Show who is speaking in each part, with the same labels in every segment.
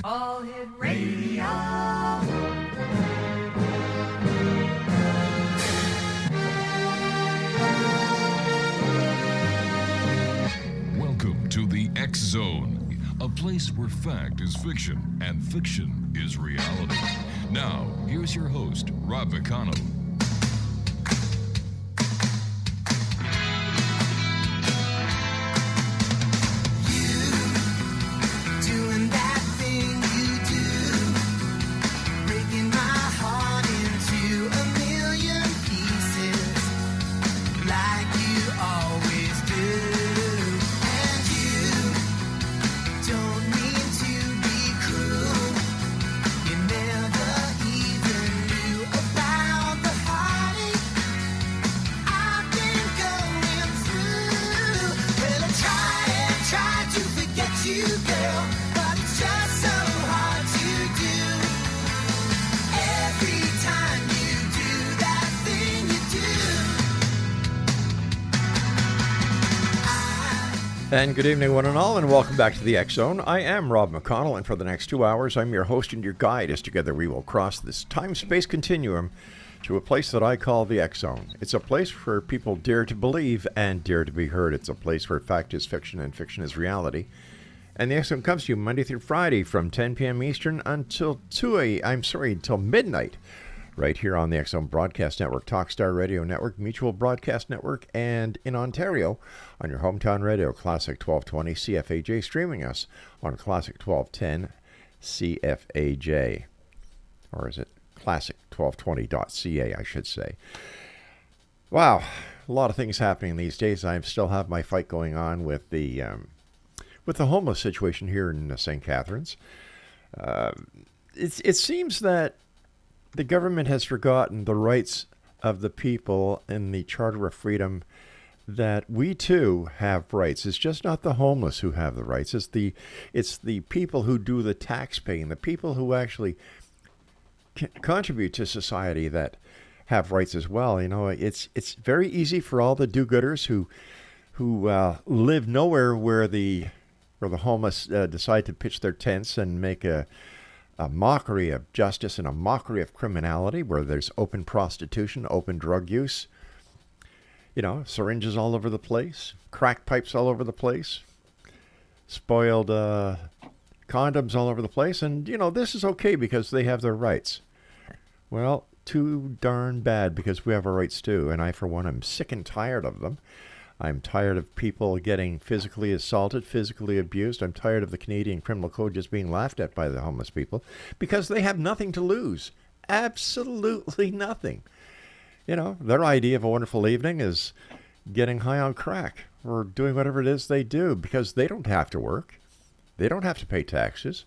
Speaker 1: All Hit Radio.
Speaker 2: Welcome to the X Zone, a place where fact is fiction and fiction is reality. Now, here's your host, Rob McConnell.
Speaker 3: And good evening, one and all, and welcome back to the X Zone. I am Rob McConnell, and for the next 2 hours, I'm your host and your guide as together we will cross this time-space continuum to a place that I call the X Zone. It's a place where people dare to believe and dare to be heard. It's a place where fact is fiction and fiction is reality. And the X Zone comes to you Monday through Friday from 10 p.m. Eastern until until midnight, right here on the X Zone Broadcast Network, Talkstar Radio Network, Mutual Broadcast Network, and in Ontario on your hometown radio, Classic 1220 CFAJ, streaming us on Classic 1210 CFAJ. Or is it classic1220.ca, I should say. Wow, a lot of things happening these days. I still have my fight going on with the homeless situation here in St. Catharines. It seems that the government has forgotten the rights of the people in the Charter of Freedom, that we too have rights. It's just not the homeless who have the rights. It's the people who do the tax paying, the people who actually contribute to society that have rights as well. You know, it's very easy for all the do-gooders who live nowhere where the homeless decide to pitch their tents and make a mockery of justice and a mockery of criminality, where there's open prostitution, open drug use, you know, syringes all over the place, crack pipes all over the place, spoiled condoms all over the place. And, you know, this is okay because they have their rights. Well, too darn bad, because we have our rights too. And I, for one, am sick and tired of them. I'm tired of people getting physically assaulted, physically abused. I'm tired of the Canadian Criminal Code just being laughed at by the homeless people because they have nothing to lose. Absolutely nothing. You know, their idea of a wonderful evening is getting high on crack or doing whatever it is they do, because they don't have to work. They don't have to pay taxes.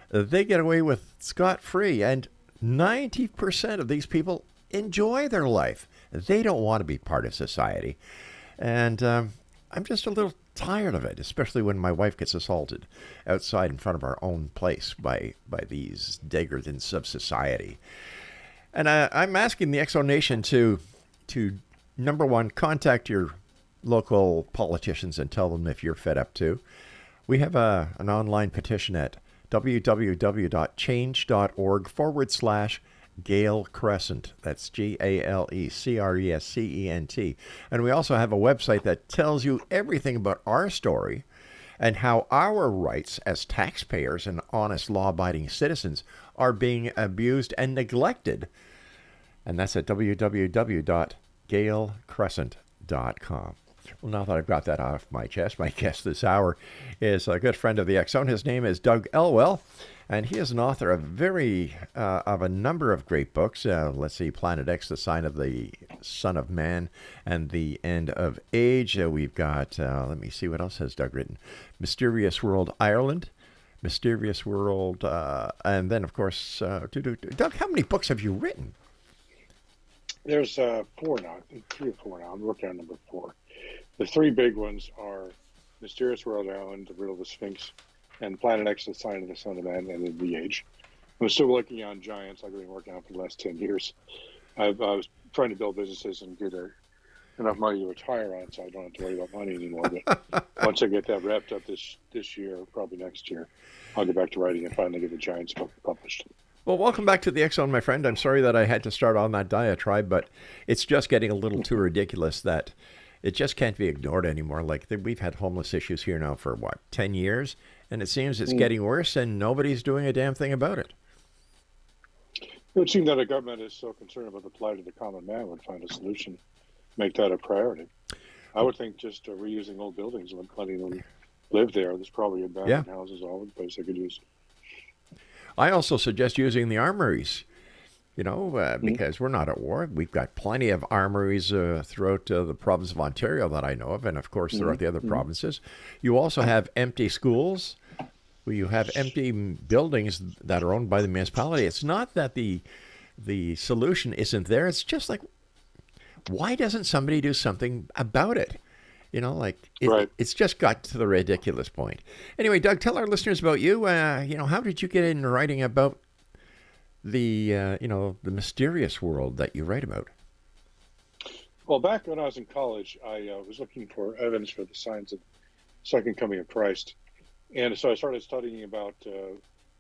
Speaker 3: They get away with scot-free. And 90% of these people enjoy their life. They don't want to be part of society. And I'm just a little tired of it, especially when my wife gets assaulted outside in front of our own place by these degradants of society. And I'm asking the Exo Nation to number one, contact your local politicians and tell them if you're fed up too. We have an online petition at www.change.org/Gale Crescent. That's GALECRESCENT. And we also have a website that tells you everything about our story and how our rights as taxpayers and honest law-abiding citizens are being abused and neglected. And that's at www.galecrescent.com. Well, now that I've got that off my chest, my guest this hour is a good friend of the X Zone. His name is Doug ELWELL, and he is an author of a number of great books. Let's see, Planet X, The Sign of the Son of Man, and The End of Age. We've got, let me see, what else has Doug written? Mysterious World Ireland, Mysterious World, and then, of course, Doug, how many books have you written?
Speaker 4: There's 4 now, I think 3 or 4 now. I'm working on number 4. The 3 big ones are Mysterious World Ireland, The Riddle of the Sphinx, and Planet X, The Sign of the Son of Man, and In the Age. I'm still working on giants I've been working on for the last 10 years. I was trying to build businesses and get enough money to retire on, so I don't have to worry about money anymore. But once I get that wrapped up this year, probably next year, I'll get back to writing and finally get the Giants book published.
Speaker 3: Well, welcome back to the X Zone, my friend. I'm sorry that I had to start on that diatribe, but it's just getting a little too ridiculous that it just can't be ignored anymore. Like, we've had homeless issues here now for, 10 years? And it seems it's getting worse, and nobody's doing a damn thing about it.
Speaker 4: It would seem that the government is so concerned about the plight of the common man would find a solution, make that a priority. I would think just reusing old buildings and letting them live there. There's probably abandoned houses all over the place they could use.
Speaker 3: I also suggest using the armories, because we're not at war. We've got plenty of armories throughout the province of Ontario that I know of, and of course throughout the other provinces. You also have empty schools. You have empty buildings that are owned by the municipality. It's not that the solution isn't there. It's just like, why doesn't somebody do something about it? It's just got to the ridiculous point. Anyway, Doug, tell our listeners about you. How did you get into writing about the mysterious world that you write about?
Speaker 4: Well, back when I was in college, I was looking for evidence for the signs of second coming of Christ. And so I started studying about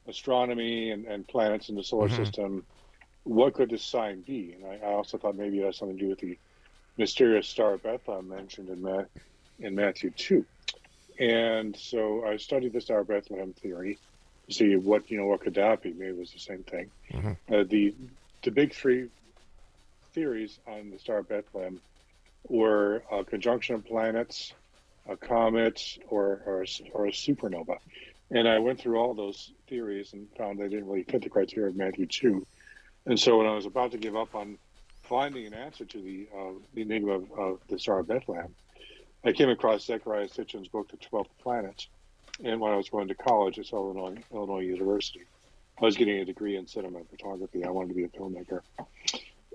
Speaker 4: astronomy and planets in the solar system. What could this sign be? And I also thought maybe it has something to do with the mysterious star of Bethlehem mentioned in Matthew 2. And so I studied the Star of Bethlehem theory to see what could that be. Maybe it was the same thing. The big three theories on the Star of Bethlehem were a conjunction of planets, a comet, or a supernova. And I went through all those theories and found they didn't really fit the criteria of Matthew 2. And so when I was about to give up on finding an answer to the enigma of the Star of Bethlehem, I came across Zechariah Sitchin's book, The 12th Planet. And when I was going to college at Illinois University, I was getting a degree in cinema photography. I wanted to be a filmmaker.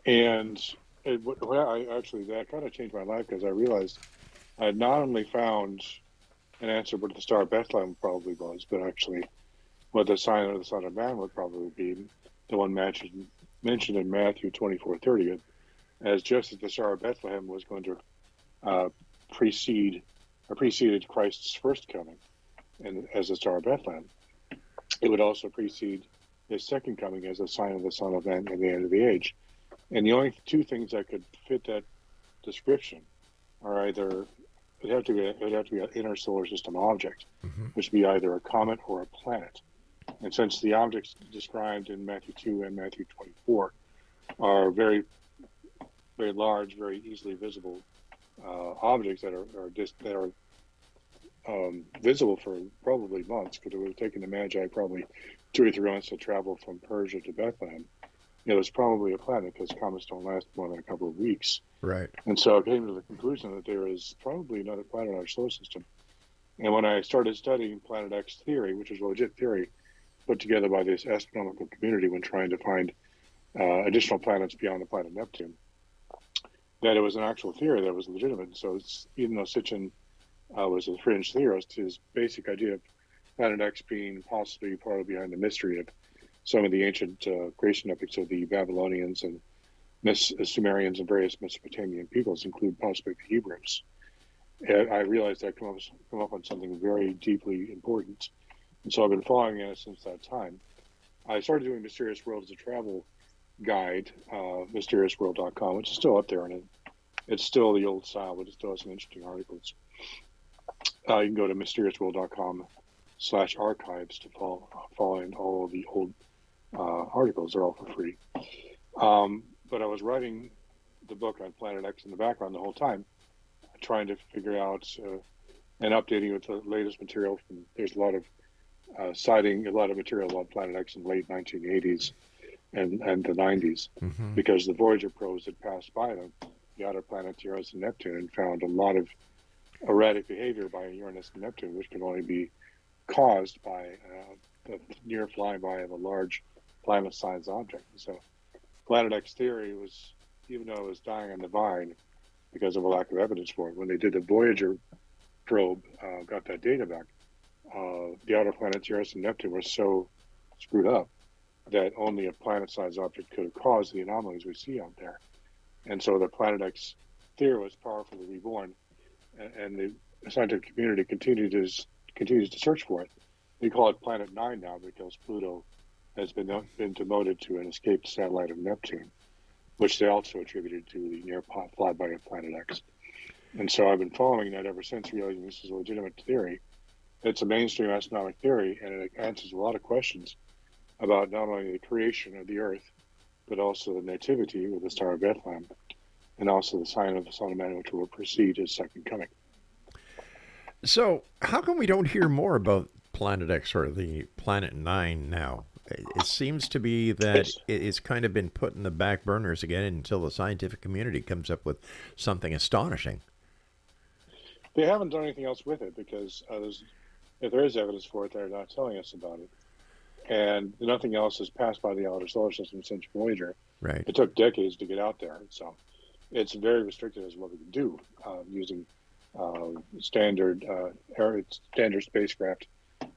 Speaker 4: And that kind of changed my life, because I realized I had not only found an answer what the Star of Bethlehem probably was, but actually what the sign of the Son of Man would probably be, the one mentioned in Matthew 24:30, as just as the Star of Bethlehem was going to preceded Christ's first coming, and as the Star of Bethlehem, it would also precede his second coming as a sign of the Son of Man at the end of the age. And the only two things that could fit that description are either it would have to be an inner solar system object, which would be either a comet or a planet. And since the objects described in Matthew 2 and Matthew 24 are very, very large, very easily visible objects that are visible for probably months, because it would have taken the Magi probably 2 or 3 months to travel from Persia to Bethlehem. It was probably a planet, because comets don't last more than a couple of weeks.
Speaker 3: Right.
Speaker 4: And so I came to the conclusion that there is probably another planet in our solar system. And when I started studying Planet X theory, which is a legit theory put together by this astronomical community when trying to find additional planets beyond the planet Neptune, that it was an actual theory that was legitimate. So even though Sitchin was a fringe theorist, his basic idea of Planet X being possibly part of behind the mystery of some of the ancient creation epics of the Babylonians and Sumerians and various Mesopotamian peoples, include possibly the Hebrews. I realized I'd come up on something very deeply important. And so I've been following it since that time. I started doing Mysterious World as a travel guide, mysteriousworld.com, which is still up there, and it's still the old style, but it still has some interesting articles. You can go to mysteriousworld.com/archives to find all of the old articles. They're all for free. But I was writing the book on Planet X in the background the whole time, trying to figure out and updating with the latest material. There's a lot of citing a lot of material about Planet X in the late 1980s and the 90s, because the Voyager probes had passed by them, the outer planets Uranus and Neptune, and found a lot of erratic behavior by Uranus and Neptune, which can only be caused by the near flying by of a large planet-sized object. So Planet X theory was, even though it was dying on the vine because of a lack of evidence for it, when they did the Voyager probe, got that data back, the outer planets Uranus and Neptune were so screwed up that only a planet-sized object could have caused the anomalies we see out there. And so the Planet X theory was powerfully reborn, and the scientific community continues to search for it. They call it Planet 9 now because Pluto has been demoted to an escaped satellite of Neptune, which they also attributed to the near flyby of Planet X. And so I've been following that ever since, realizing this is a legitimate theory. It's a mainstream astronomic theory, and it answers a lot of questions about not only the creation of the Earth, but also the nativity with the Star of Bethlehem, and also the sign of the Son of Man, which will precede his second coming.
Speaker 3: So, how come we don't hear more about Planet X or the Planet 9 now? It seems to be that it's kind of been put in the back burners again until the scientific community comes up with something astonishing.
Speaker 4: They haven't done anything else with it because if there is evidence for it, they're not telling us about it. And nothing else has passed by the outer solar system since Voyager.
Speaker 3: Right.
Speaker 4: It took decades to get out there. So it's very restricted as what we can do using standard spacecraft,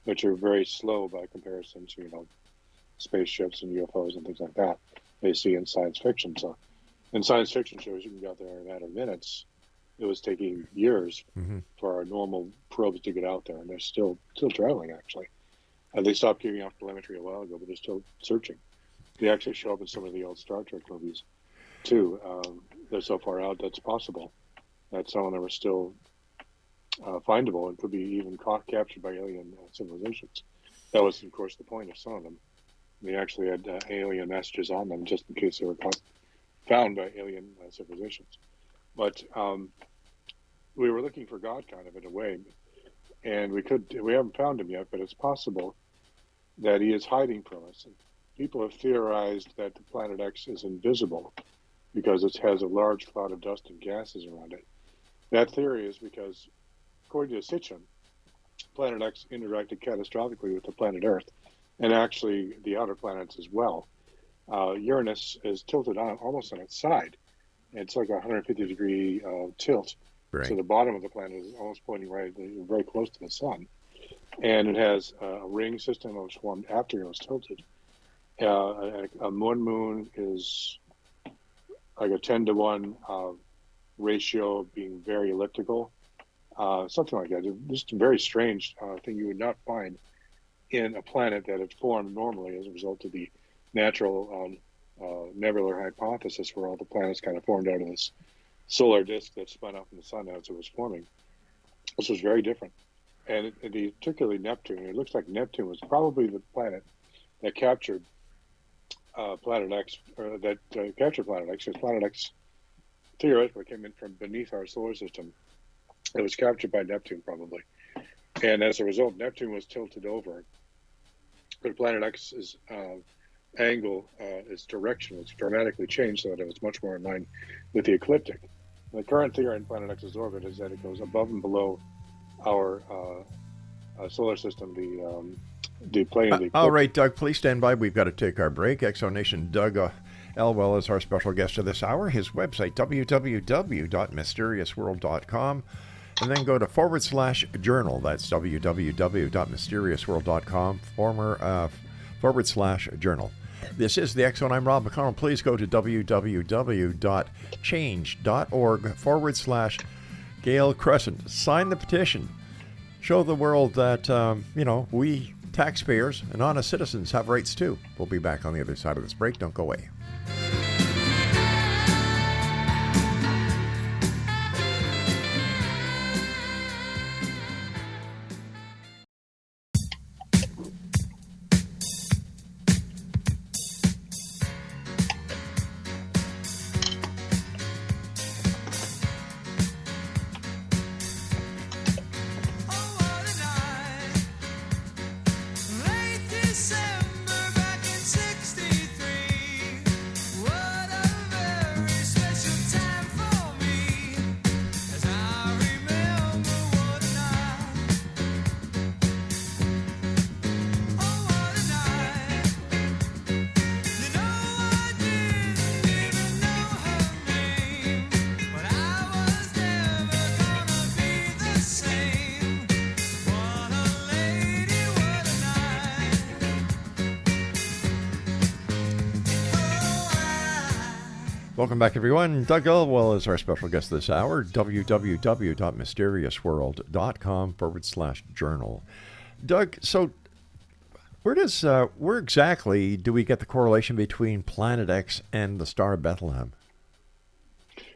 Speaker 4: which are very slow by comparison to, spaceships and UFOs and things like that they see in science fiction. So in science fiction shows, you can get out there in a matter of minutes. It was taking years for our normal probes to get out there, and they're still traveling, actually. They stopped giving off telemetry a while ago, but they're still searching. They actually show up in some of the old Star Trek movies, too. They're so far out that's possible that some of them are still findable and could be even captured by alien civilizations. That was, of course, the point of some of them. They actually had alien messages on them just in case they were found by alien civilizations. But we were looking for God kind of in a way, and we haven't found him yet, but it's possible that he is hiding from us. And people have theorized that the Planet X is invisible because it has a large cloud of dust and gases around it. That theory is because, according to Sitchin, Planet X interacted catastrophically with the planet Earth, and actually the outer planets as well. Uranus is tilted almost on its side. It's like a 150-degree tilt.
Speaker 3: Right.
Speaker 4: So the bottom of the planet is almost pointing very close to the sun. And it has a ring system that was formed after it was tilted. A moon is like a 10-to-1 ratio of being very elliptical, something like that. Just a very strange thing you would not find in a planet that had formed normally as a result of the natural nebular hypothesis, where all the planets kind of formed out of this solar disk that spun out from the sun as it was forming. This was very different. And particularly Neptune, it looks like Neptune was probably the planet that captured Planet X, or that captured Planet X, because Planet X theoretically came in from beneath our solar system. It was captured by Neptune, probably. And as a result, Neptune was tilted over. But Planet X's angle, its direction was dramatically changed so that it was much more in line with the ecliptic. The current theory in Planet X's orbit is that it goes above and below our solar system, the plane of the ecliptic.
Speaker 3: All right, Doug, please stand by. We've got to take our break. Exonation Doug ELWELL is our special guest of this hour. His website, www.mysteriousworld.com. And then go to /journal. That's www.mysteriousworld.com /journal. This is the X Zone. I'm Rob McConnell. Please go to www.change.org /Gale Crescent. Sign the petition. Show the world that, we taxpayers and honest citizens have rights too. We'll be back on the other side of this break. Don't go away. Welcome back, everyone. Doug Elwell is our special guest this hour. www.mysteriousworld.com/journal. Doug, so where exactly do we get the correlation between Planet X and the Star of Bethlehem?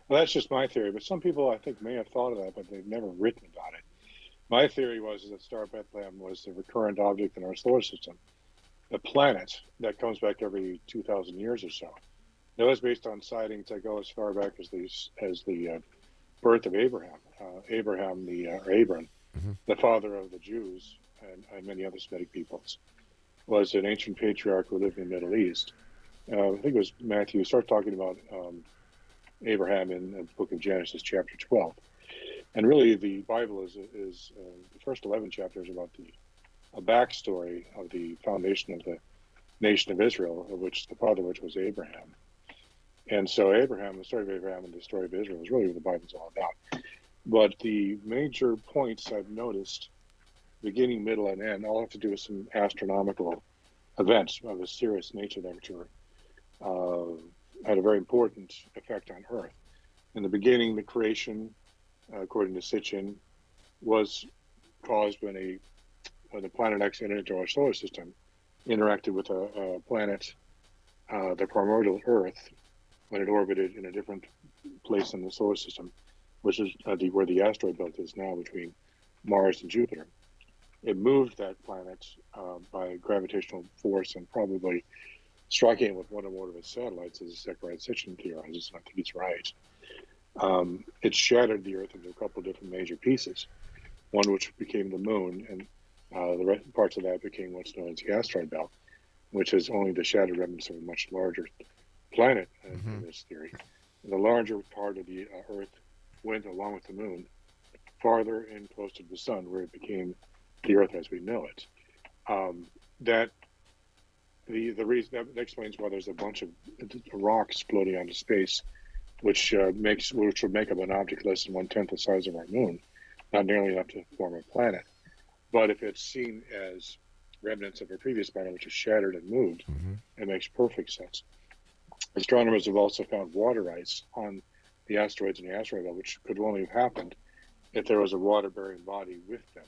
Speaker 4: Well, that's just my theory, but some people I think may have thought of that, but they've never written about it. My theory was that Star of Bethlehem was the recurrent object in our solar system, a planet that comes back every 2,000 years or so. That was based on sightings that go as far back as the birth of Abraham. Abram, the father of the Jews and many other Semitic peoples, was an ancient patriarch who lived in the Middle East. I think it was Matthew. Start talking about Abraham in the book of Genesis, chapter 12. And really, the Bible is the first 11 chapters about a backstory of the foundation of the nation of Israel, of which the father of which was Abraham. And so Abraham, the story of Abraham and the story of Israel is really what the Bible's all about. But the major points I've noticed, beginning, middle, and end, all have to do with some astronomical events of a serious nature that had a very important effect on Earth. In the beginning, the creation, according to Sitchin, was caused when the planet X entered into our solar system, interacted with a planet, the primordial Earth, when it orbited in a different place in the solar system, which is where the asteroid belt is now between Mars and Jupiter. It moved that planet by gravitational force and probably striking it with one or more of its satellites, as Zechariah Sitchin theorizes, and I think he's right. It shattered the Earth into a couple of different major pieces, one which became the moon, and the parts of that became what's known as the asteroid belt, which is only the shattered remnants of a much larger planet in this theory. And the larger part of the Earth went along with the moon farther and closer to the sun, where it became the Earth as we know it. The reason that explains why there's a bunch of rocks floating out of space, which would make up an object less than 1/10 the size of our moon, not nearly enough to form a planet. But if it's seen as remnants of a previous planet, which is shattered and moved, it makes perfect sense. Astronomers have also found water ice on the asteroids in the asteroid belt, which could only have happened if there was a water-bearing body with them.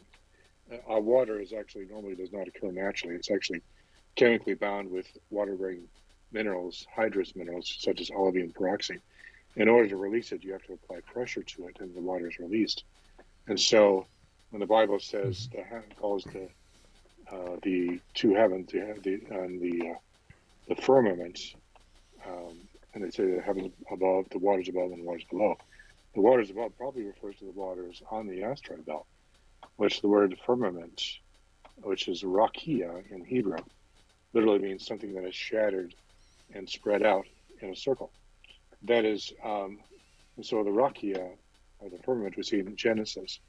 Speaker 4: Our water normally does not occur naturally. It's actually chemically bound with water-bearing minerals, hydrous minerals, such as olivine peroxide. In order to release it, you have to apply pressure to it, and the water is released. And so, when the Bible says calls the two heavens, the firmament, and they say the heavens above, the waters above, and the waters below. The waters above probably refers to the waters on the asteroid belt, which the word firmament, which is rakia in Hebrew, literally means something that is shattered and spread out in a circle. That is, and so the rakia, or the firmament we see in Genesis,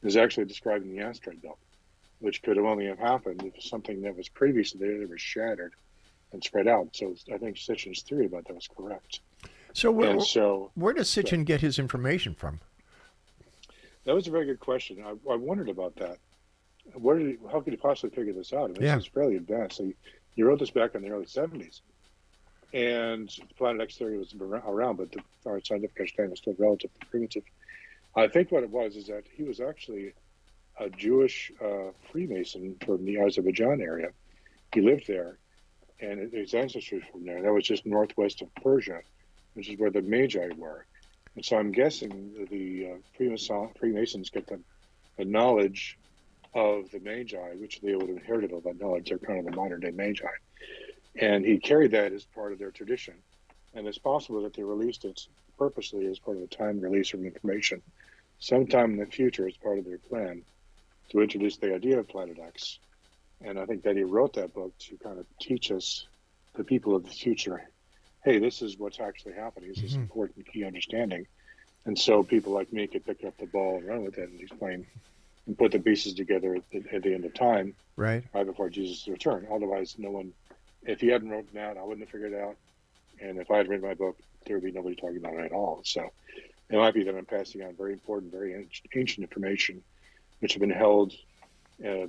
Speaker 4: is actually describing the asteroid belt, which could only have happened if something that was previously there that was shattered and spread out. So I think Sitchin's theory about that was correct.
Speaker 3: So where does Sitchin get his information from?
Speaker 4: That was a very good question. I wondered about that. How could he possibly figure this out? I mean, This is fairly advanced. So he wrote this back in the early 70s. And the Planet X theory was around, but our scientific understanding was still relatively primitive. I think what it was is that he was actually a Jewish Freemason from the Azerbaijan area. He lived there, and his ancestry from there. That was just northwest of Persia, which is where the Magi were. And so I'm guessing the Freemasons get the knowledge of the Magi, which they would have inherited all that knowledge. They're kind of the modern day Magi. And he carried that as part of their tradition. And it's possible that they released it purposely as part of a timed release of information sometime in the future as part of their plan to introduce the idea of Planet X. And I think that he wrote that book to kind of teach us, the people of the future, hey, this is what's actually happening. This is important key understanding. And so people like me could pick up the ball and run with it and explain and put the pieces together at the end of time,
Speaker 3: right
Speaker 4: before Jesus' return. Otherwise, no one, if he hadn't written that, I wouldn't have figured it out. And if I had written my book, there would be nobody talking about it at all. So it might be that I'm passing on very important, very ancient information, which have been held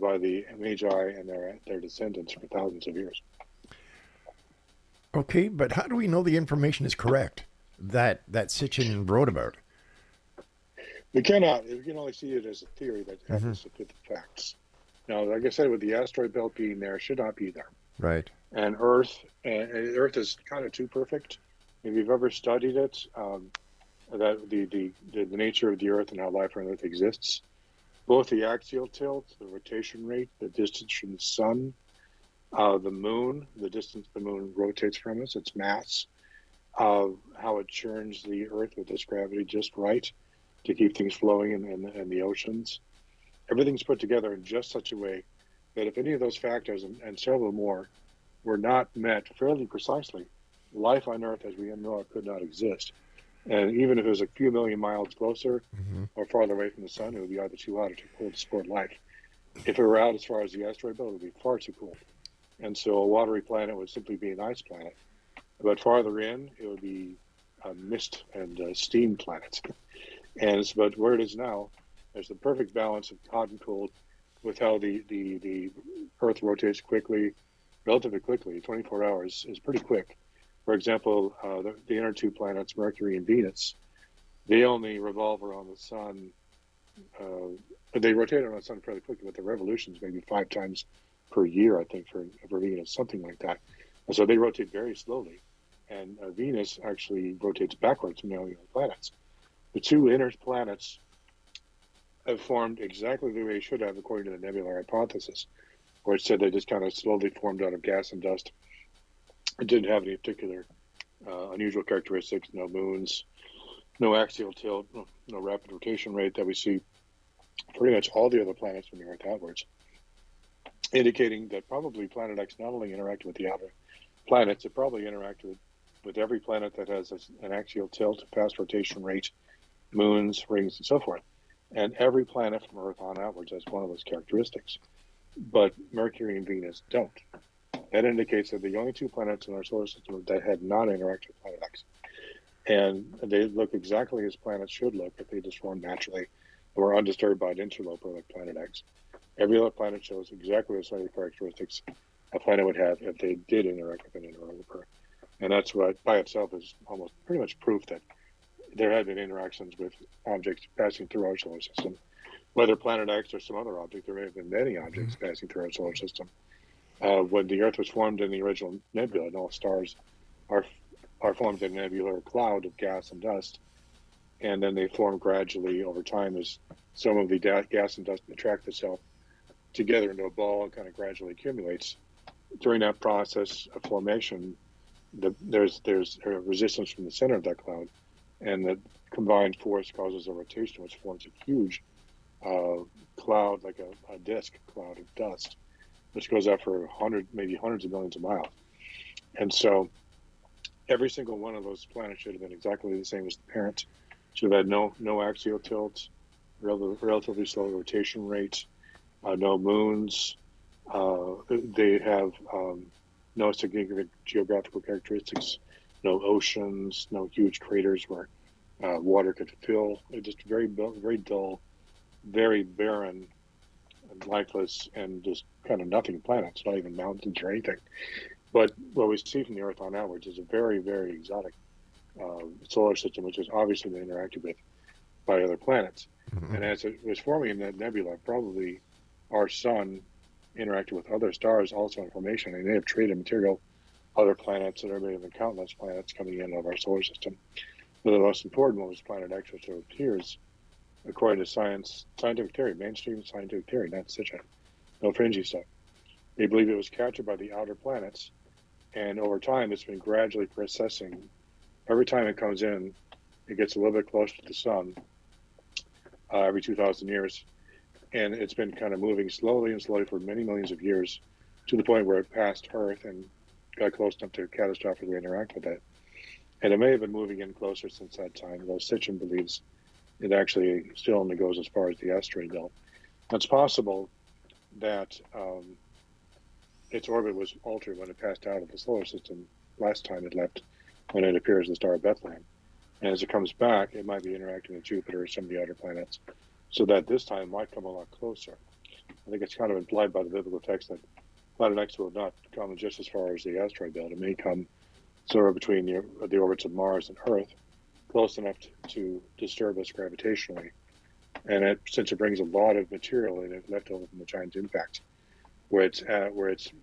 Speaker 4: by the Magi and their descendants for thousands of years.
Speaker 3: Okay, but how do we know the information is correct? that Sitchin wrote about.
Speaker 4: We cannot. We can only see it as a theory that happens to fit the facts. Now, like I said, with the asteroid belt being there, it should not be there.
Speaker 3: Right.
Speaker 4: And Earth is kind of too perfect. If you've ever studied it, that the nature of the Earth and how life on Earth exists, both the axial tilt, the rotation rate, the distance from the sun, the moon, the distance the moon rotates from us, its mass, how it churns the Earth with its gravity just right to keep things flowing in the oceans. Everything's put together in just such a way that if any of those factors and several more were not met fairly precisely, life on Earth as we know it could not exist. And even if it was a few million miles closer or farther away from the sun, it would be either too hot or too cold to support life. If it were out as far as the asteroid belt, it would be far too cold. And so a watery planet would simply be an ice planet. But farther in, it would be a mist and steam planet. But where it is now, there's the perfect balance of hot and cold with how the Earth rotates quickly, relatively quickly. 24 hours is pretty quick. For example, the inner two planets, Mercury and Venus, they only revolve around the sun. They rotate around the sun fairly quickly, but the revolutions maybe 5 times per year, I think, for Venus, something like that. And so they rotate very slowly. And Venus actually rotates backwards from the other planets. The two inner planets have formed exactly the way they should have, according to the nebular hypothesis, where it said they just kind of slowly formed out of gas and dust. It didn't have any particular unusual characteristics, no moons, no axial tilt, no rapid rotation rate that we see pretty much all the other planets from the Earth outwards, indicating that probably Planet X not only interacted with the outer planets, it probably interacted with every planet that has an axial tilt, fast rotation rate, moons, rings, and so forth. And every planet from Earth on outwards has one of those characteristics. But Mercury and Venus don't. That indicates that the only 2 planets in our solar system that had not interacted with Planet X. And they look exactly as planets should look if they just formed naturally and were undisturbed by an interloper like Planet X. Every other planet shows exactly the same characteristics a planet would have if they did interact with an interloper. And that's what by itself is almost pretty much proof that there had been interactions with objects passing through our solar system. Whether Planet X or some other object, there may have been many objects passing through our solar system. When the Earth was formed in the original nebula, and all stars are formed in a nebular cloud of gas and dust, and then they form gradually over time as some of the gas and dust attract itself together into a ball and kind of gradually accumulates. During that process of formation, there's a resistance from the center of that cloud, and the combined force causes a rotation, which forms a huge cloud, like a disk cloud of dust, which goes out for maybe hundreds of millions of miles. And so every single one of those planets should have been exactly the same as the parent. Should have had no axial tilts, relatively slow rotation rates, no moons. They have no significant geographical characteristics, no oceans, no huge craters where water could fill. They're just very dull, very barren, and lifeless, and just kind of nothing planets, not even mountains or anything. But what we see from the Earth on outwards is a very, very exotic solar system, which has obviously been interacted with by other planets. And as it was forming in that nebula, probably our sun interacted with other stars also in formation, and they have traded material, other planets, and there may have been countless planets coming in of our solar system. But the most important one was Planet X, which appears, according to scientific theory, mainstream scientific theory, not such no fringy stuff. They believe it was captured by the outer planets, and over time it's been gradually precessing. Every time it comes in, it gets a little bit closer to the sun every 2,000 years, and it's been kind of moving slowly and slowly for many millions of years to the point where it passed Earth and got close enough to catastrophically interact with it. And it may have been moving in closer since that time, though Sitchin believes it actually still only goes as far as the asteroid belt. It's possible that its orbit was altered when it passed out of the solar system last time it left, when it appears the star of Bethlehem. And as it comes back, it might be interacting with Jupiter or some of the outer planets, so that this time might come a lot closer. I think it's kind of implied by the biblical text that Planet X will not come just as far as the asteroid belt. It may come sort of between the orbits of Mars and Earth, close enough to disturb us gravitationally. And since it brings a lot of material in it left over from the giant impact, where its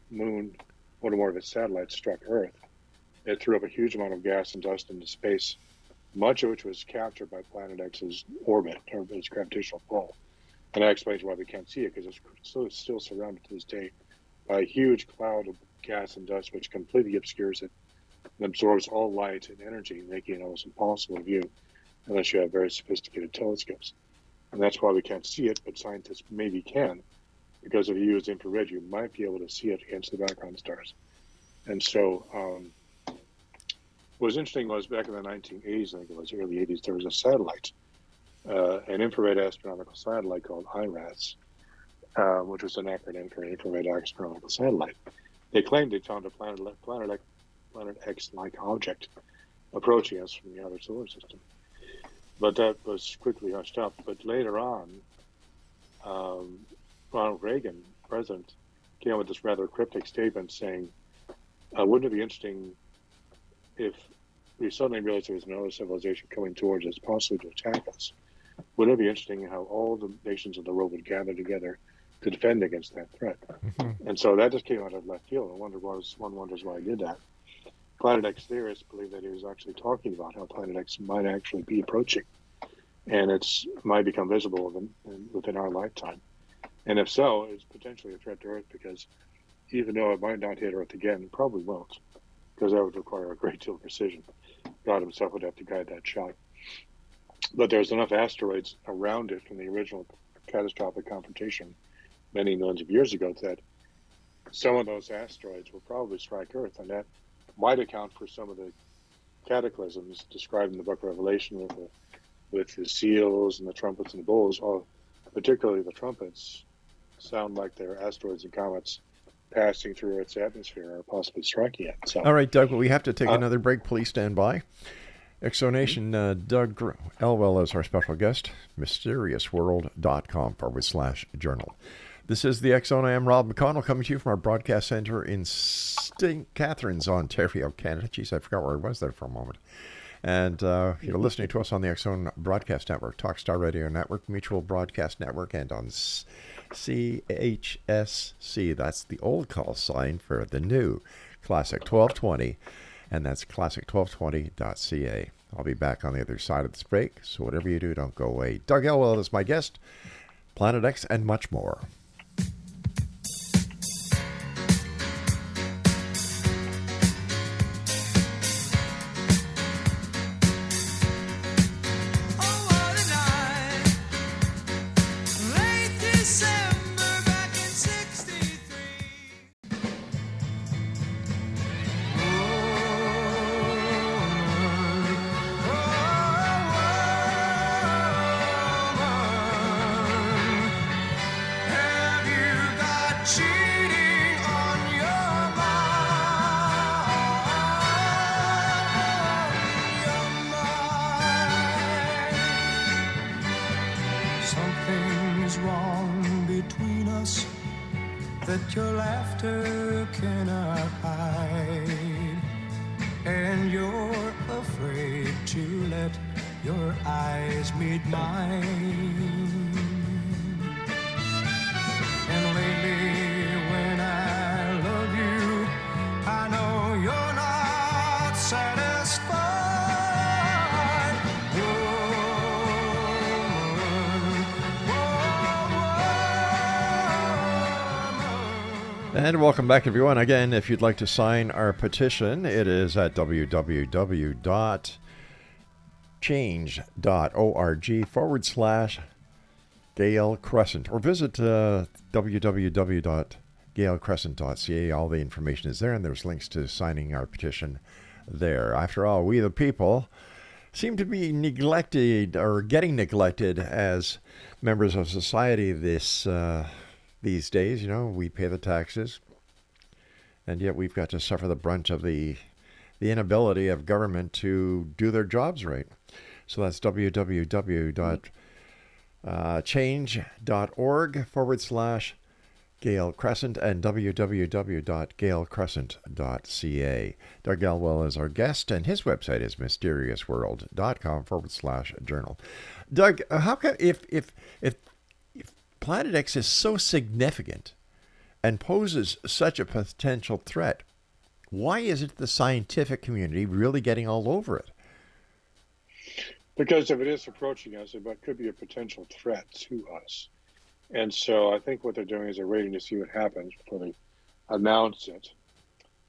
Speaker 4: moon, one or more of its satellites struck Earth, it threw up a huge amount of gas and dust into space, much of which was captured by Planet X's orbit, or its gravitational pull. And that explains why we can't see it, because it's still surrounded to this day by a huge cloud of gas and dust, which completely obscures it and absorbs all light and energy, making it almost impossible to view unless you have very sophisticated telescopes. And that's why we can't see it, but scientists maybe can, because if you use infrared, you might be able to see it against the background stars. And so what was interesting was back in the 1980s, I think it was early 80s, there was a satellite, an infrared astronomical satellite called IRAS, which was an acronym for Infrared Astronomical Satellite. They claimed they found a Planet X-like object approaching us from the outer solar system. But that was quickly hushed up. But later on, Ronald Reagan, president, came up with this rather cryptic statement saying, wouldn't it be interesting if we suddenly realized there was another civilization coming towards us, possibly to attack us? Wouldn't it be interesting how all the nations of the world would gather together to defend against that threat? Mm-hmm. And so that just came out of left field. One wonders why he did that. Planet X theorists believe that he was actually talking about how Planet X might actually be approaching, and might become visible within our lifetime. And if so, it's potentially a threat to Earth, because even though it might not hit Earth again, it probably won't, because that would require a great deal of precision. God himself would have to guide that shot. But there's enough asteroids around it from the original catastrophic confrontation many millions of years ago that some of those asteroids will probably strike Earth, and that might account for some of the cataclysms described in the book of Revelation with the seals and the trumpets and the bowls. Particularly the trumpets sound like they're asteroids and comets passing through its atmosphere or possibly striking it. So,
Speaker 3: all right, Doug, we have to take another break. Please stand by. Exonation, Doug ELWELL is our special guest, mysteriousworld.com/journal. This is the X Zone. I am Rob McConnell, coming to you from our broadcast center in St. Catharines, Ontario, Canada. Geez, I forgot where I was there for a moment. And you're listening to us on the X Zone Broadcast Network, Talkstar Radio Network, Mutual Broadcast Network, and on CHSC. That's the old call sign for the new Classic 1220, and that's classic1220.ca. I'll be back on the other side of this break, so whatever you do, don't go away. Doug ELWELL is my guest, Planet X, and much more.
Speaker 1: Something's wrong between us that your laughter cannot hide, and you're afraid to let your eyes meet mine. And lately when I love you, I know you're not satisfied.
Speaker 3: And welcome back, everyone. Again, if you'd like to sign our petition, it is at www.change.org/Gale Crescent, or visit www.galecrescent.ca. All the information is there, and there's links to signing our petition there. After all, we the people seem to be neglected, or getting neglected, as members of society these days. You know, we pay the taxes, and yet we've got to suffer the brunt of the inability of government to do their jobs right. So that's www.change.org/Gale Gale Crescent, and www.galecrescent.ca. Doug Elwell is our guest, and his website is mysteriousworld.com/journal. Doug, how come if Planet X is so significant and poses such a potential threat, why isn't the scientific community really getting all over it?
Speaker 4: Because if it is approaching us, it could be a potential threat to us. And so I think what they're doing is they're waiting to see what happens before they announce it.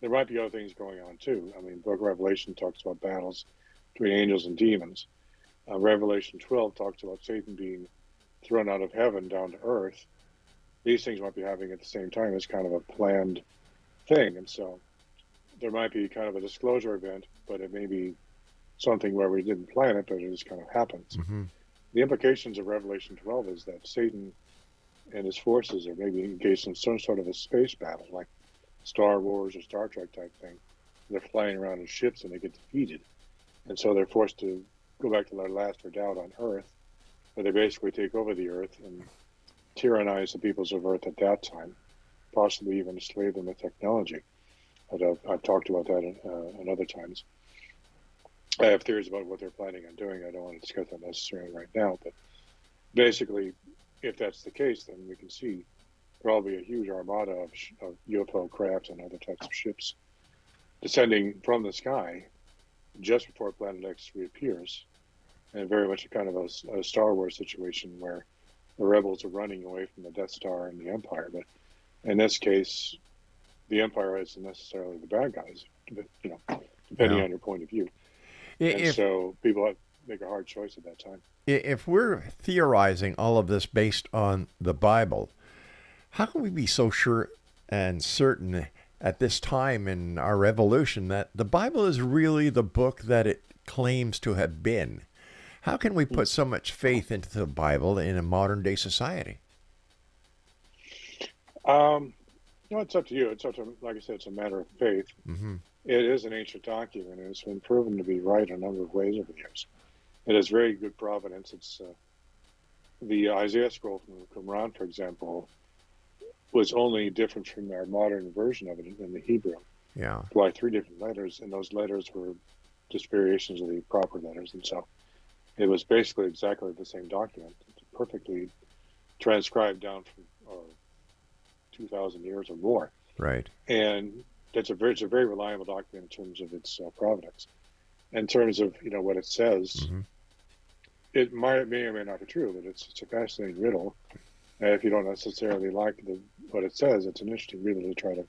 Speaker 4: There might be other things going on too. I mean, Book of Revelation talks about battles between angels and demons. Revelation 12 talks about Satan being thrown out of heaven down to earth. These things might be happening at the same time as kind of a planned thing. And so there might be kind of a disclosure event, but it may be something where we didn't plan it, but it just kind of happens.
Speaker 3: Mm-hmm.
Speaker 4: The implications of Revelation 12 is that Satan and his forces are maybe engaged in some sort of a space battle, like Star Wars or Star Trek type thing. They're flying around in ships and they get defeated. And so they're forced to go back to their last redoubt on Earth, where they basically take over the Earth and tyrannize the peoples of Earth at that time, possibly even enslave them with technology. But I've talked about that in other times. I have theories about what they're planning on doing. I don't want to discuss that necessarily right now, but basically, if that's the case, then we can see probably a huge armada of UFO crafts and other types of ships descending from the sky just before Planet X reappears, and very much a kind of a Star Wars situation where the rebels are running away from the Death Star and the Empire. But in this case, the Empire isn't necessarily the bad guys, depending on your point of view. And so people have to make a hard choice at that time.
Speaker 3: If we're theorizing all of this based on the Bible, how can we be so sure and certain at this time in our evolution that the Bible is really the book that it claims to have been? How can we put so much faith into the Bible in a modern day society?
Speaker 4: It's up to you. It's up to, like I said, it's a matter of faith.
Speaker 3: Mm-hmm.
Speaker 4: It is an ancient document, and it's been proven to be right a number of ways over the years. It has very good provenance. It's the Isaiah scroll from Qumran, for example, was only different from our modern version of it in the Hebrew.
Speaker 3: Yeah.
Speaker 4: By 3 different letters, and those letters were just variations of the proper letters. And so it was basically exactly the same document. It's perfectly transcribed down from 2,000 years or more.
Speaker 3: Right.
Speaker 4: And it's a very reliable document in terms of its provenance. In terms of what it says,
Speaker 3: Mm-hmm.
Speaker 4: it may or may not be true, but it's a fascinating riddle. If you don't necessarily like what it says, it's an interesting riddle to try to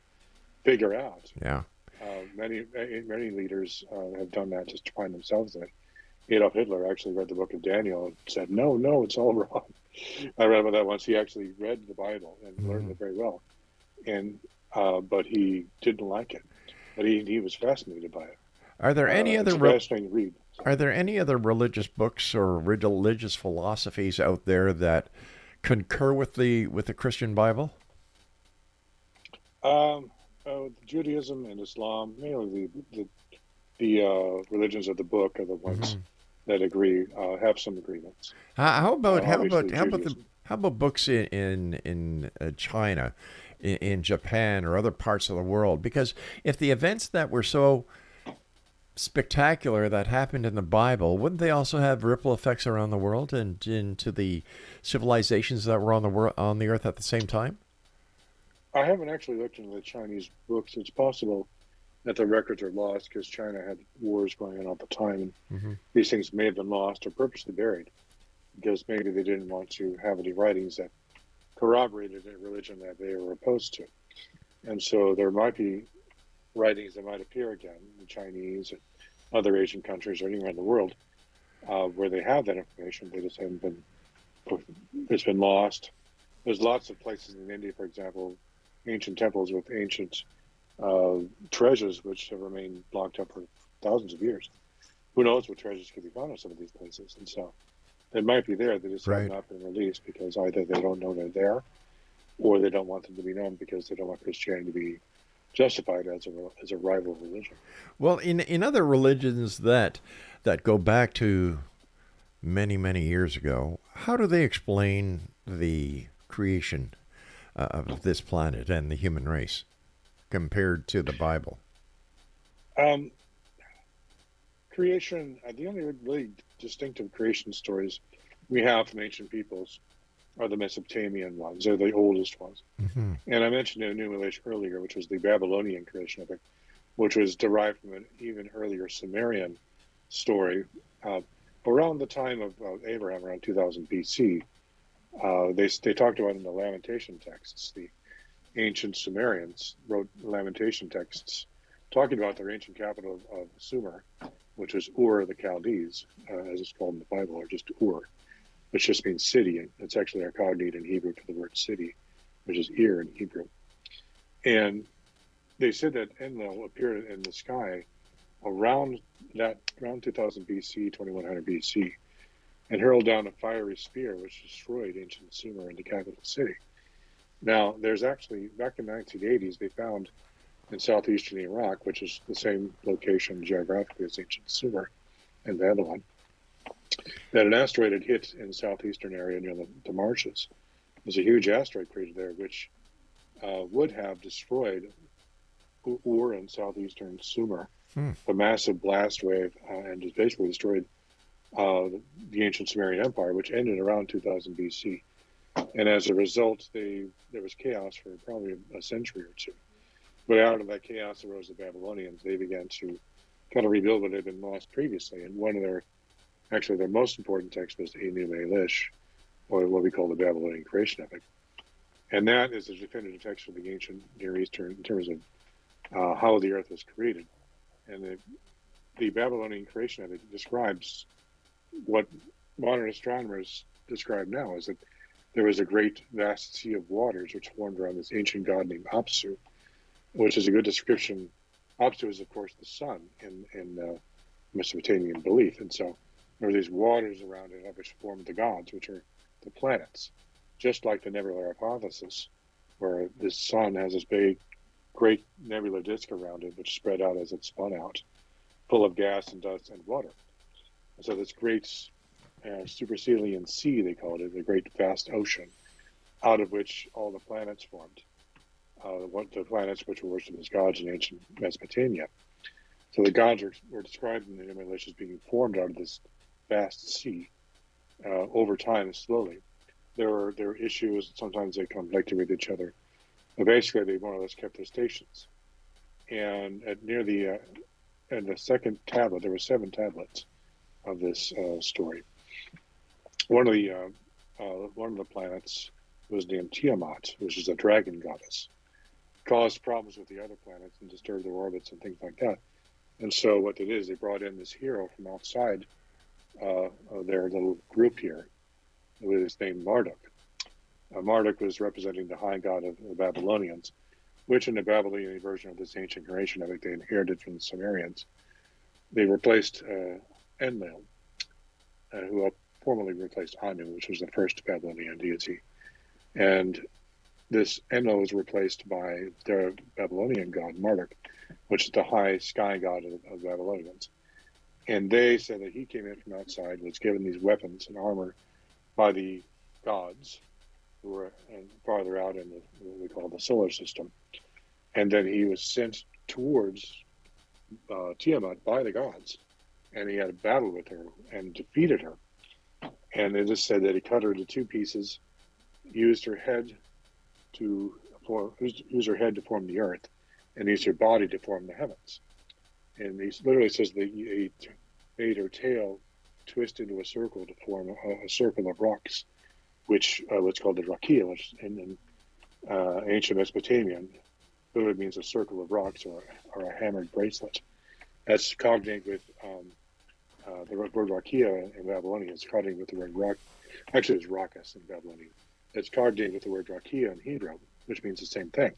Speaker 4: figure out.
Speaker 3: Yeah.
Speaker 4: Many leaders have done that just to find themselves in it. Adolf Hitler actually read the book of Daniel and said, no, it's all wrong. I read about that once. He actually read the Bible and learned it very well, and but he didn't like it. But he was fascinated by it.
Speaker 3: Are there any other
Speaker 4: fascinating read?
Speaker 3: Are there any other religious books or religious philosophies out there that concur with the Christian Bible?
Speaker 4: Judaism and Islam, mainly the religions of the book are the ones that agree, have some agreements.
Speaker 3: How about books in China, in Japan, or other parts of the world? Because if the events that were so spectacular that happened in the Bible, wouldn't they also have ripple effects around the world and into the civilizations that were on the earth at the same time?
Speaker 4: I haven't actually looked into the Chinese books. It's possible that the records are lost because China had wars going on at the time, and these things may have been lost or purposely buried because maybe they didn't want to have any writings that corroborated a religion that they were opposed to. And so there might be writings that might appear again in the Chinese and other Asian countries or anywhere in the world where they have that information. They just haven't been, it's been lost. There's lots of places in India, for example, ancient temples with ancient treasures which have remained locked up for thousands of years. Who knows what treasures could be found in some of these places? And so they might be there. They just have not been released because either they don't know they're there, or they don't want them to be known because they don't want Christianity to be justified as a rival religion.
Speaker 3: Well, in other religions that go back to many years ago, how do they explain the creation of this planet and the human race compared to the Bible?
Speaker 4: Creation, the only really distinctive creation stories we have from ancient peoples are the Mesopotamian ones. They're the oldest ones.
Speaker 3: Mm-hmm.
Speaker 4: And I mentioned a new English earlier, which was the Babylonian creation epic, which was derived from an even earlier Sumerian story. Around the time of Abraham, around 2000 BC, they talked about in the lamentation texts. The ancient Sumerians wrote lamentation texts talking about their ancient capital of Sumer, which was Ur of the Chaldees, as it's called in the Bible, or just Ur, which just means city. It's actually a cognate in Hebrew for the word city, which is Ir in Hebrew. And they said that Enlil appeared in the sky around 2000 BC, 2100 BC, and hurled down a fiery spear which destroyed ancient Sumer and the capital city. Now, there's actually, back in the 1980s, they found in southeastern Iraq, which is the same location geographically as ancient Sumer and Babylon, that an asteroid had hit in the southeastern area near the marshes. There's a huge asteroid crater there, which would have destroyed Ur and southeastern Sumer, a massive blast wave, and just basically destroyed the ancient Sumerian Empire, which ended around 2000 BC. And as a result, there was chaos for probably a century or two. But out of that chaos arose the Babylonians. They began to kind of rebuild what had been lost previously. And one of their most important text was the Enuma Elish, or what we call the Babylonian creation epic. And that is a definitive text of the ancient Near Eastern in terms of how the earth was created. And the Babylonian creation epic describes what modern astronomers describe now, is that there was a great vast sea of waters which formed around this ancient god named Apsu, which is a good description. Apsu is, of course, the sun in Mesopotamian belief. And so there were these waters around it which formed the gods, which are the planets, just like the nebular hypothesis, where the sun has this big, great nebular disk around it, which spread out as it spun out, full of gas and dust and water. And so this great supercilian sea, they called it, the great vast ocean, out of which all the planets formed. The planets which were worshipped as gods in ancient Mesopotamia. So the gods were described in the Enuma Elish as being formed out of this vast sea over time, slowly. There were issues, sometimes they conflicted with each other. But basically, they more or less kept their stations. And near the second tablet, there were 7 tablets of this story. One of the planets was named Tiamat, which is a dragon goddess. Caused problems with the other planets and disturbed their orbits and things like that. And so what they did is they brought in this hero from outside of their little group here, who was named Marduk. Marduk was representing the high god of the Babylonians, which in the Babylonian version of this ancient creation epic they inherited from the Sumerians. They replaced Enlil, who formerly replaced Anu, which was the first Babylonian deity. And this Enlil was replaced by their Babylonian god, Marduk, which is the high sky god of Babylonians. And they said that he came in from outside, was given these weapons and armor by the gods, who were farther out in what we call the solar system. And then he was sent towards Tiamat by the gods, and he had a battle with her and defeated her. And they just said that he cut her into 2 pieces, used her head to form the earth, and used her body to form the heavens. And he literally says that he made her tail twist into a circle to form a circle of rocks, which what's called the rakia, which in ancient Mesopotamian literally means a circle of rocks or a hammered bracelet. That's cognate with the word rakia in Babylonian. It's cognate with the word rock. Actually, it's rakas in Babylonian. It's cognate with the word rakia in Hebrew, which means the same thing.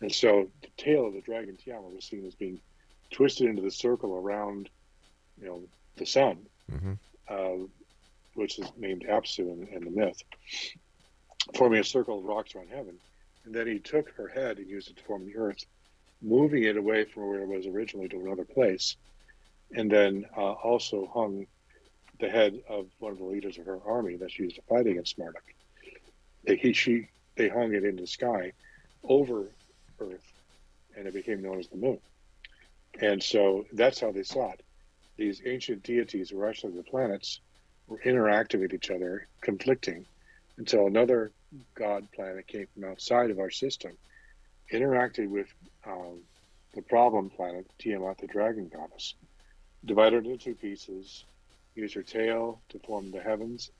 Speaker 4: And so the tail of the dragon Tiamat was seen as being twisted into the circle around, the sun, which is named Apsu in the myth, forming a circle of rocks around heaven. And then he took her head and used it to form the earth, moving it away from where it was originally to another place, and then also hung the head of one of the leaders of her army that she used to fight against Marduk. She they hung it in the sky over Earth, and it became known as the moon. And so that's how they saw it. These ancient deities were actually the planets were interacting with each other, conflicting, until another god planet came from outside of our system, interacted with the problem planet, Tiamat, the dragon goddess, divided into two pieces, used her tail to form the heavens,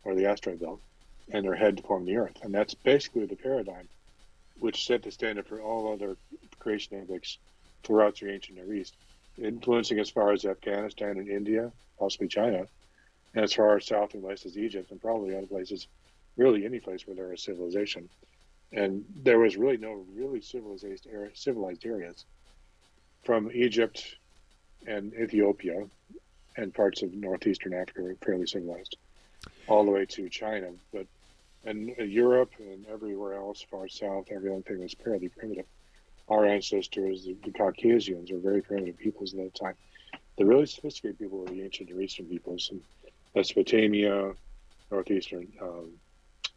Speaker 4: or the asteroid belt, and her head to form the earth. And that's basically the paradigm which set the standard for all other creation epics throughout the ancient Near East, influencing as far as Afghanistan and India, possibly China, and as far as south and west as Egypt, and probably other places, really any place where there is civilization. And there was really no really civilized areas from Egypt and Ethiopia and parts of northeastern Africa were fairly civilized, all the way to China. And Europe and everywhere else far south, everything was fairly primitive. Our ancestors, the Caucasians, were very primitive peoples at that time. The really sophisticated people were the ancient Near Eastern peoples in Mesopotamia, northeastern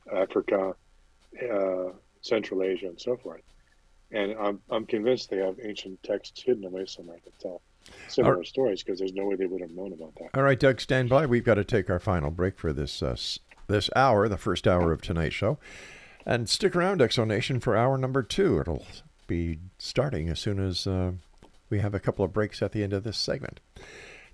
Speaker 4: Africa, Central Asia, and so forth. And I'm convinced they have ancient texts hidden away somewhere that tell similar stories, because there's no way they would have known about that.
Speaker 3: All right, Doug, stand by. We've got to take our final break for this this hour, the first hour of tonight's show. And stick around, Exonation, for hour number 2. It'll be starting as soon as we have a couple of breaks at the end of this segment.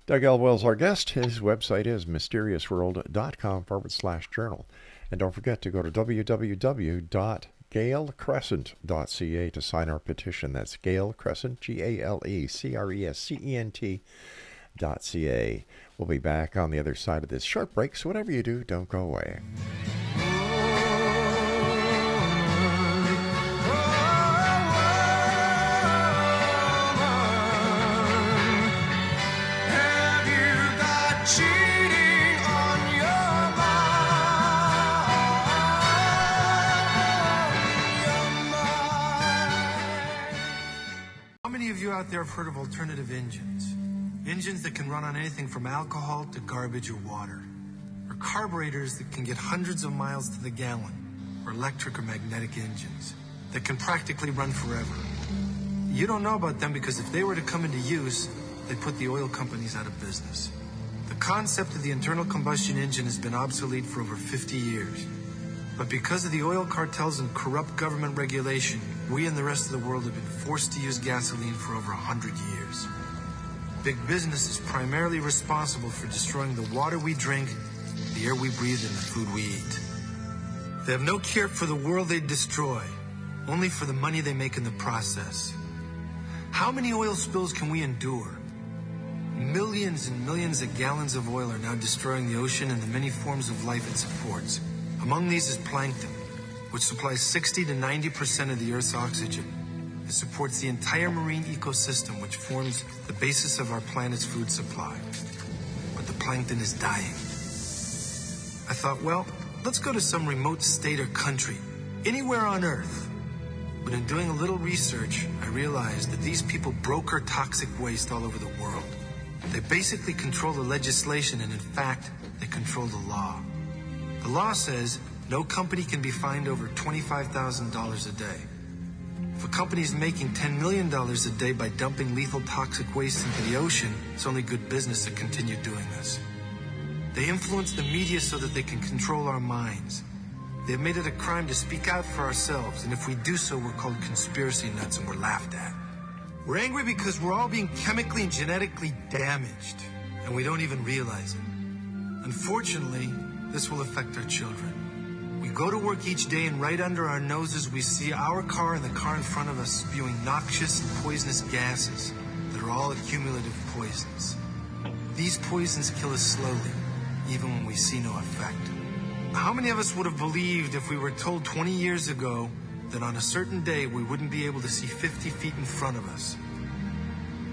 Speaker 3: Doug ELWELL's our guest. His website is mysteriousworld.com/journal. And don't forget to go to www.galecrescent.ca to sign our petition. That's Gale Crescent, GALECRESCENT.ca. We'll be back on the other side of this short break, so whatever you do, don't go away.
Speaker 1: Have you got cheating on your mind?
Speaker 5: How many of you out there have heard of alternative engines? Engines that can run on anything from alcohol to garbage or water. Or carburetors that can get hundreds of miles to the gallon. Or electric or magnetic engines that can practically run forever. You don't know about them because if they were to come into use, they'd put the oil companies out of business. The concept of the internal combustion engine has been obsolete for over 50 years. But because of the oil cartels and corrupt government regulation, we and the rest of the world have been forced to use gasoline for over 100 years. Big business is primarily responsible for destroying the water we drink, the air we breathe, and the food we eat. They have no care for the world they destroy, only for the money they make in the process. How many oil spills can we endure? Millions and millions of gallons of oil are now destroying the ocean and the many forms of life it supports. Among these is plankton, which supplies 60 to 90% of the Earth's oxygen. It supports the entire marine ecosystem, which forms the basis of our planet's food supply. But the plankton is dying. I thought, well, let's go to some remote state or country, anywhere on Earth. But in doing a little research, I realized that these people broker toxic waste all over the world. They basically control the legislation, and in fact, they control the law. The law says no company can be fined over $25,000 a day. If a company is making $10 million a day by dumping lethal toxic waste into the ocean, it's only good business to continue doing this. They influence the media so that they can control our minds. They've made it a crime to speak out for ourselves, and if we do so, we're called conspiracy nuts and we're laughed at. We're angry because we're all being chemically and genetically damaged, and we don't even realize it. Unfortunately, this will affect our children. We go to work each day, and right under our noses we see our car and the car in front of us spewing noxious and poisonous gases that are all accumulative poisons. These poisons kill us slowly, even when we see no effect. How many of us would have believed if we were told 20 years ago that on a certain day we wouldn't be able to see 50 feet in front of us?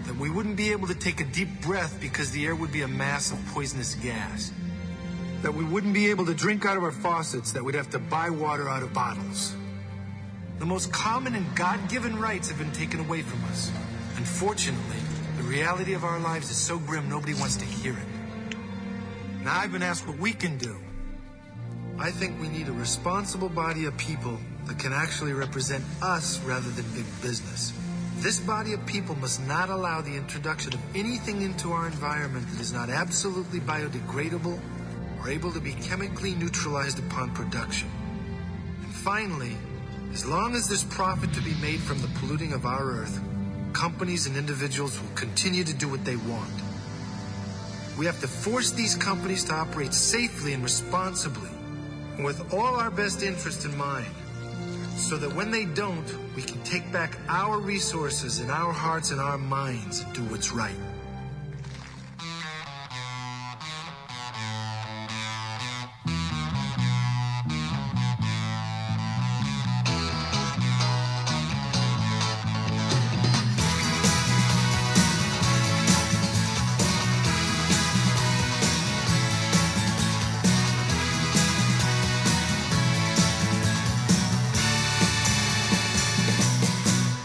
Speaker 5: That we wouldn't be able to take a deep breath because the air would be a mass of poisonous gas? That we wouldn't be able to drink out of our faucets, that we'd have to buy water out of bottles? The most common and God-given rights have been taken away from us. Unfortunately, the reality of our lives is so grim nobody wants to hear it. Now I've been asked what we can do. I think we need a responsible body of people that can actually represent us rather than big business. This body of people must not allow the introduction of anything into our environment that is not absolutely biodegradable or able to be chemically neutralized upon production. And finally, as long as there's profit to be made from the polluting of our earth, companies and individuals will continue to do what they want. We have to force these companies to operate safely and responsibly, and with all our best interests in mind, so that when they don't, we can take back our resources and our hearts and our minds and do what's right.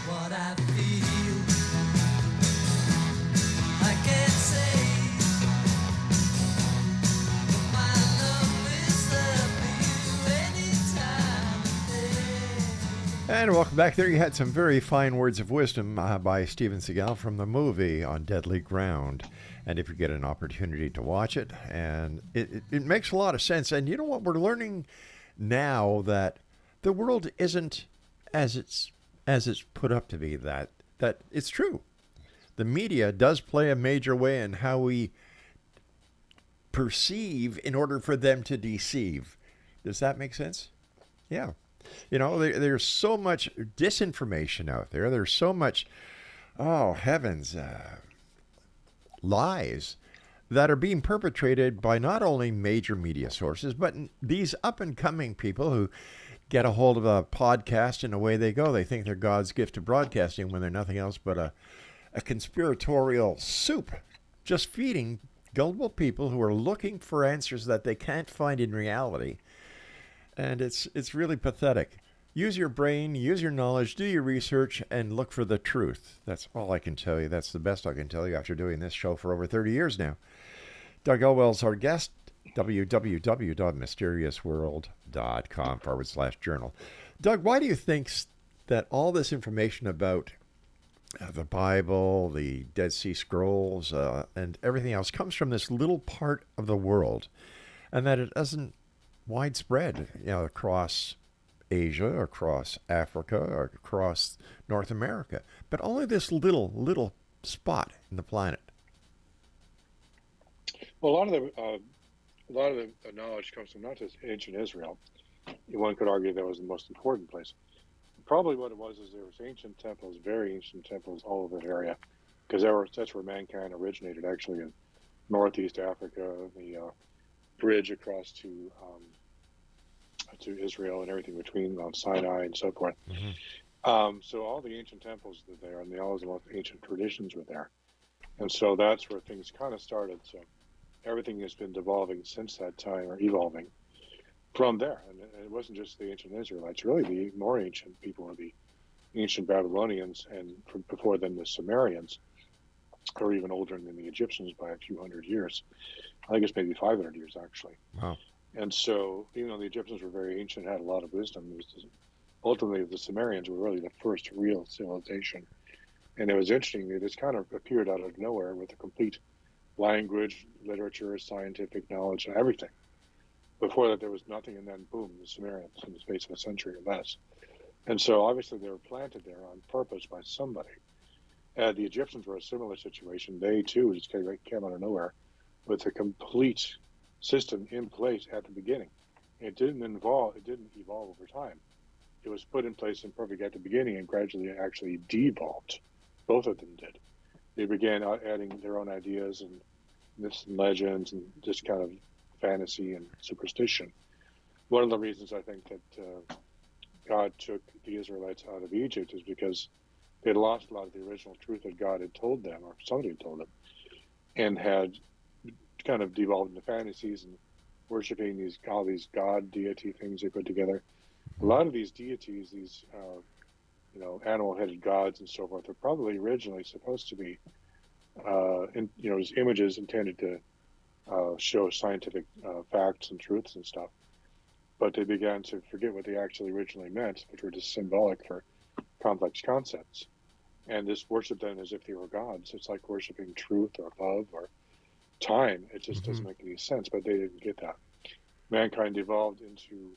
Speaker 1: What I feel, I can't say. But my love is up you anytime of day.
Speaker 3: And welcome back. There you had some very fine words of wisdom by Steven Seagal from the movie On Deadly Ground. And if you get an opportunity to watch it, and it makes a lot of sense. And you know what? We're learning now that the world isn't as it's put up to be. That it's true. The media does play a major way in how we perceive in order for them to deceive. Does that make sense? Yeah. You know, there's so much disinformation out there. There's so much, oh heavens, lies that are being perpetrated by not only major media sources, but these up-and-coming people who get a hold of a podcast and away they go. They think they're God's gift to broadcasting when they're nothing else but a conspiratorial soup, just feeding gullible people who are looking for answers that they can't find in reality. And it's really pathetic. Use your brain, use your knowledge, do your research, and look for the truth. That's all I can tell you. That's the best I can tell you after doing this show for over 30 years now. Doug Elwell's our guest. www.mysteriousworld.com/journal. Doug, why do you think that all this information about the Bible, the Dead Sea Scrolls, and everything else comes from this little part of the world, and that it isn't widespread, across Asia, across Africa, or across North America, but only this little spot in the planet?
Speaker 4: Well, a lot of the knowledge comes from not just ancient Israel. One could argue that was the most important place. Probably what it was is there was ancient temples, very ancient temples all over the area, because that's where mankind originated, actually, in northeast Africa, the bridge across to Israel and everything between Mount Sinai and so forth.
Speaker 3: Mm-hmm.
Speaker 4: So all the ancient temples were there, and all the most ancient traditions were there. And so that's where things kind of started. So everything has been devolving since that time, or evolving from there. And it wasn't just the ancient Israelites. Really, the more ancient people were the ancient Babylonians, and before them the Sumerians, or even older than the Egyptians by a few hundred years. I think it's maybe 500 years, actually.
Speaker 3: Wow.
Speaker 4: And so, even though the Egyptians were very ancient, had a lot of wisdom, ultimately the Sumerians were really the first real civilization. And it was interesting, they just kind of appeared out of nowhere with a complete language, literature, scientific knowledge, and everything. Before that, there was nothing, and then boom, the Sumerians in the space of a century or less. And so, obviously, they were planted there on purpose by somebody. The Egyptians were a similar situation. They, too, just came out of nowhere with a complete system in place at the beginning. It didn't evolve over time. It was put in place and perfect at the beginning and gradually actually devolved. Both of them did. They began adding their own ideas and myths and legends and just kind of fantasy and superstition. One of the reasons I think that God took the Israelites out of Egypt is because they'd lost a lot of the original truth that God had told them, or somebody had told them, and had kind of devolved into fantasies and worshiping all these god deity things they put together. A lot of these deities, these animal-headed gods and so forth, are probably originally supposed to be as images intended to show scientific facts and truths and stuff. but they began to forget what they actually originally meant, which were just symbolic for complex concepts, and just worship them as if they were gods. It's like worshiping truth or love or time. It just doesn't make any sense, but they didn't get that. Mankind evolved into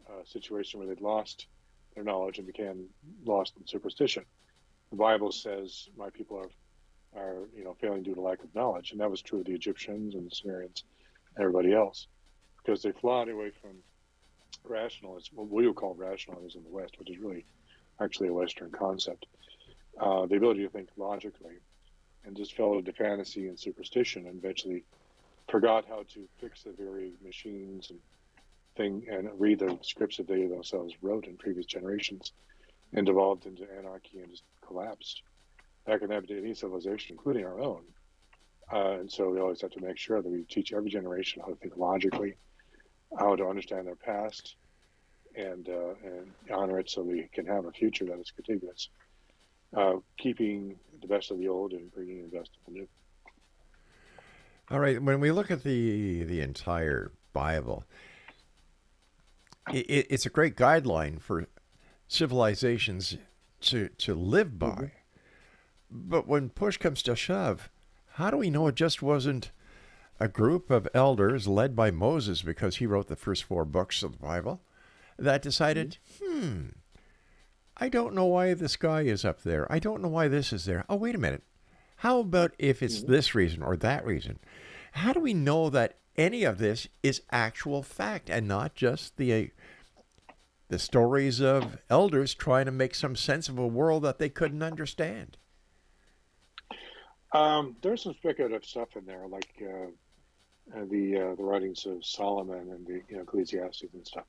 Speaker 4: a situation where they'd lost their knowledge and became lost in superstition. The Bible says, "My people are failing due to lack of knowledge," and that was true of the Egyptians and the Sumerians and everybody else, because they flawed away from rationalism, what we would call rationalism in the West, which is really actually a Western concept. The ability to think logically, and just fell into fantasy and superstition, and eventually forgot how to fix the very machines and read the scripts that they themselves wrote in previous generations, and evolved into anarchy and just collapsed. That can happen to any civilization, including our own. And so we always have to make sure that we teach every generation how to think logically, how to understand their past, and honor it so we can have a future that is contiguous. Keeping the best of the old and bringing the best of the new.
Speaker 3: All right. When we look at the entire Bible, it's a great guideline for civilizations to live by. But when push comes to shove, how do we know it just wasn't a group of elders led by Moses, because he wrote the first 4 books of the Bible, that decided, I don't know why the sky is up there. I don't know why this is there. Oh, wait a minute. How about if it's this reason or that reason? How do we know that any of this is actual fact and not just the stories of elders trying to make some sense of a world that they couldn't understand?
Speaker 4: There's some speculative stuff in there, like the writings of Solomon and the Ecclesiastes and stuff.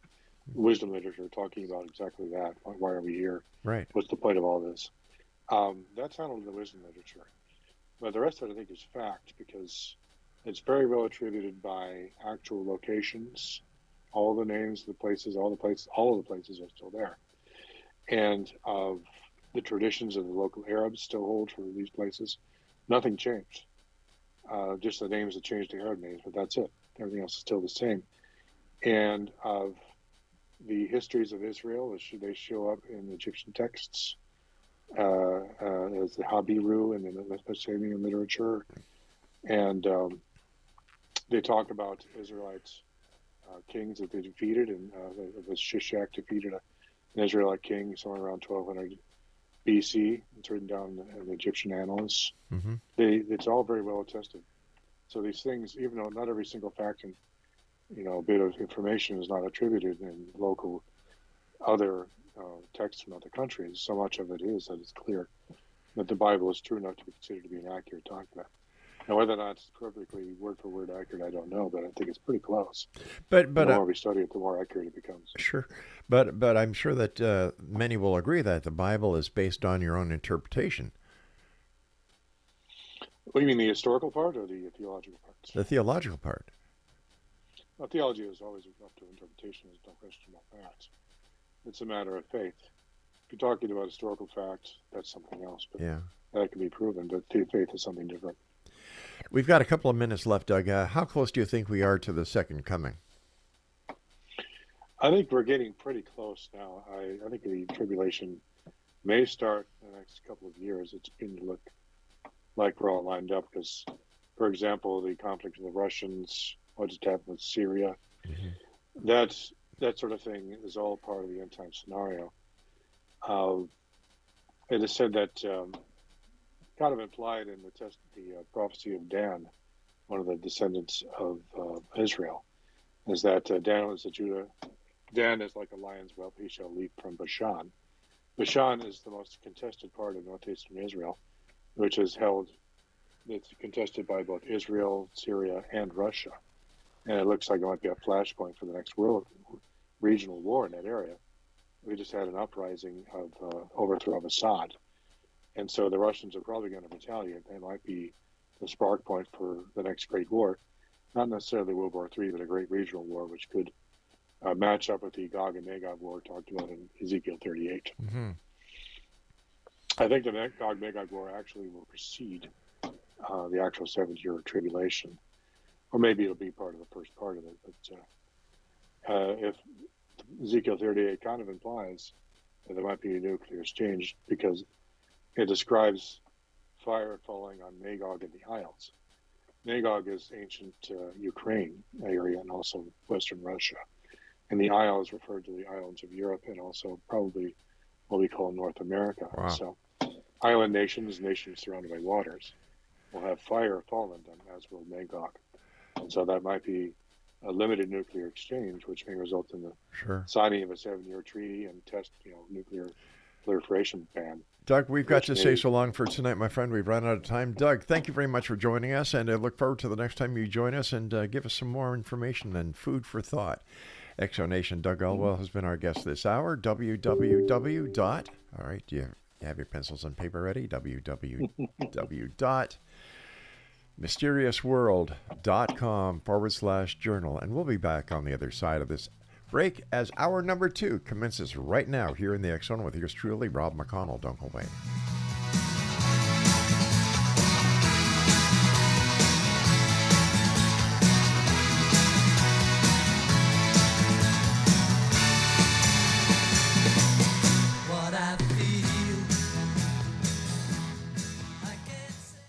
Speaker 4: Wisdom literature talking about exactly that. Why are we here?
Speaker 3: Right.
Speaker 4: What's the point of all this? That's handled in the wisdom literature. But the rest of it, I think, is fact, because it's very well attributed by actual locations. All the names of the places, all of the places are still there. And the traditions of the local Arabs still hold for these places. Nothing changed. Just the names have changed to Arab names, but that's it. Everything else is still the same. And of the histories of Israel, they show up in Egyptian texts as the Habiru and the Mesopotamian literature. And they talk about Israelites kings that they defeated, and Shishak defeated an Israelite king somewhere around 1200 BC. It's written down in the Egyptian annals. It's all very well attested. So these things, even though not every single fact and bit of information is not attributed in local other texts from other countries, so much of it is that it's clear that the Bible is true enough to be considered to be an accurate document. Now, whether or not it's perfectly word for word accurate, I don't know, but I think it's pretty close.
Speaker 3: But
Speaker 4: the more we study it, the more accurate it becomes.
Speaker 3: Sure, but I'm sure that many will agree that the Bible is based on your own interpretation.
Speaker 4: What do you mean, the historical part or the theological part?
Speaker 3: The theological part.
Speaker 4: Well, theology is always up to interpretation. There's no question about that. It's a matter of faith. If you're talking about historical fact, that's something else. But
Speaker 3: yeah,
Speaker 4: that can be proven. But faith is something different.
Speaker 3: We've got a couple of minutes left, Doug. How close do you think we are to the second coming?
Speaker 4: I think we're getting pretty close now. I think the tribulation may start in the next couple of years. It's beginning to look like we're all lined up because, for example, the conflict with the Russians, what just happened with Syria, that sort of thing is all part of the end time scenario. It is said that kind of implied in the prophecy of Dan, one of the descendants of Israel, is that Dan is a Judah. Dan is like a lion's whelp; he shall leap from Bashan. Bashan is the most contested part of northeastern Israel, which is held. It's contested by both Israel, Syria, and Russia, and it looks like it might be a flashpoint for the next world regional war in that area. We just had an uprising of overthrow of Assad. And so the Russians are probably going to retaliate. They might be the spark point for the next great war. Not necessarily World War III, but a great regional war, which could match up with the Gog and Magog war talked about in Ezekiel 38. I think the Gog-Magog war actually will precede the actual 7-year tribulation. Or maybe it'll be part of the first part of it. But if Ezekiel 38 kind of implies that there might be a nuclear exchange because it describes fire falling on Magog and the Isles. Magog is ancient Ukraine area and also Western Russia. And the Isles referred to the islands of Europe and also probably what we call North America.
Speaker 3: Wow.
Speaker 4: So island nations surrounded by waters, will have fire fall on them, as will Magog. And so that might be a limited nuclear exchange, which may result in the signing of a 7-year treaty and test, nuclear proliferation ban.
Speaker 3: Doug, we've got to say so long for tonight, my friend. We've run out of time. Doug, thank you very much for joining us, and I look forward to the next time you join us and give us some more information and food for thought. Exonation, Doug Elwell has been our guest this hour. www. All right, do you have your pencils and paper ready? www.mysteriousworld.com/journal. And we'll be back on the other side of this break as hour number 2 commences right now here in the X Zone with yours truly, Rob McConnell. Don't go away.